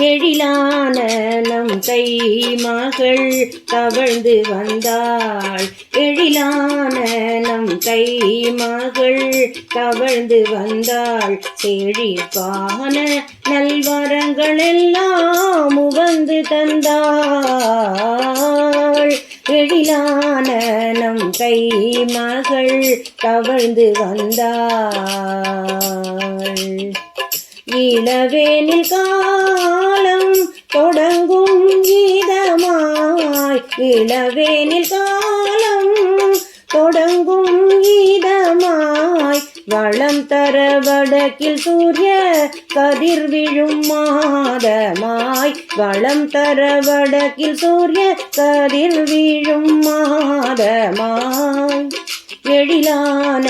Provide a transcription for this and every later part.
எழிலான நம் கை மகள் தவழ்ந்து வந்தாள். எழிலான நம் கை மகள் தவழ்ந்து வந்தாள். செழிப்பான நல்வரங்கள் எல்லாம் உவந்து தந்தாள். எழிலான நம் கை மகள் தவழ்ந்து வந்தாள். இளவேனில் காலம் தொடங்கும் கீதமாய். இளவேனில் காலம் தொடங்கும் கீதமாய். வளம் தர வடக்கில் சூரிய கதிர் விழும் மாதமாய். வளம் தர வடக்கில் சூரிய கதிர் விழும் மாதமாய். எழிலான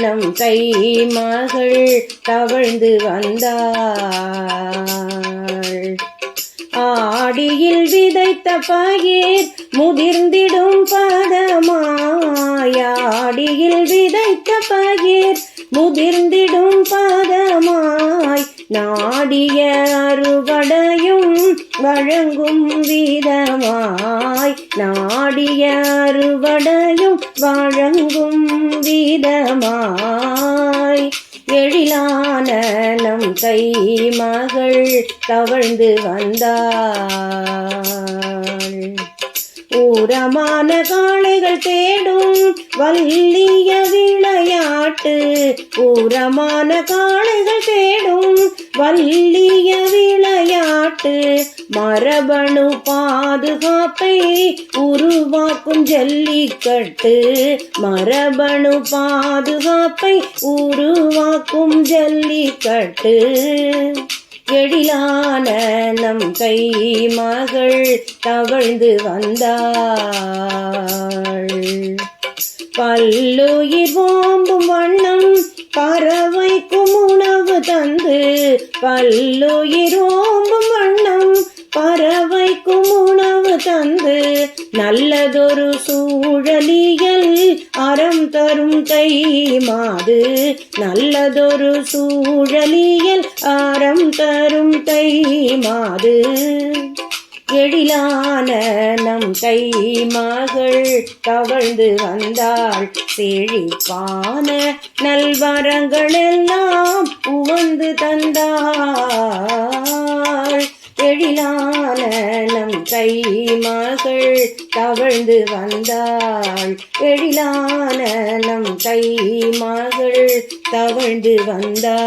நம் கை மகள் தவழ்ந்து வந்தாள். ஆடியில் விதைத்த பயிர் முதிர்ந்திடும் பதமாய். ஆடியில் விதைத்த பயிர் முதிர்ந்திடும் பதமாய். நாடிய அறுவடையும் வழங்கும் வீதமாய். நாடிய அறுவடையும் வழங்கும் வீதமாய். எழிலான நம் கை மகள் தவழ்ந்து வந்தாள். ஊரமான காளைகள் தேடும் வல்லிய விளையாட்டு. ஊரமான காளைகள் தேடும் வல்லிய விளையாட்டு. மரபணு பாதுகாப்பை உருவாக்கும் ஜல்லிக்கட்டு. மரபணு பாதுகாப்பை உருவாக்கும் ஜல்லிக்கட்டு. எழிலான நம் கை மகள் தவழ்ந்து வந்தாள். பல்லுயிர் ஓம்பும் வண்ணம் பறவைக்கும் உணவு தந்து. பல்லுயிர் ஓம்பும் வண்ணம் பறவைக்கும் உணவு தந்து. நல்லதொரு சூழலியல் அறம் தரும் தை மாது. நல்லதொரு சூழலியல் அறம் தரும் தை மாது. எழிலான நம் கை மகள் தவழ்ந்து வந்தாள். செழிப்பான நல்வரங்கள் எல்லாம் உவந்து தந்தாள். எழிலான நம் கை மகள் தவழ்ந்து வந்தாள். எழிலான நம் கை மகள் தவழ்ந்து வந்தாள்.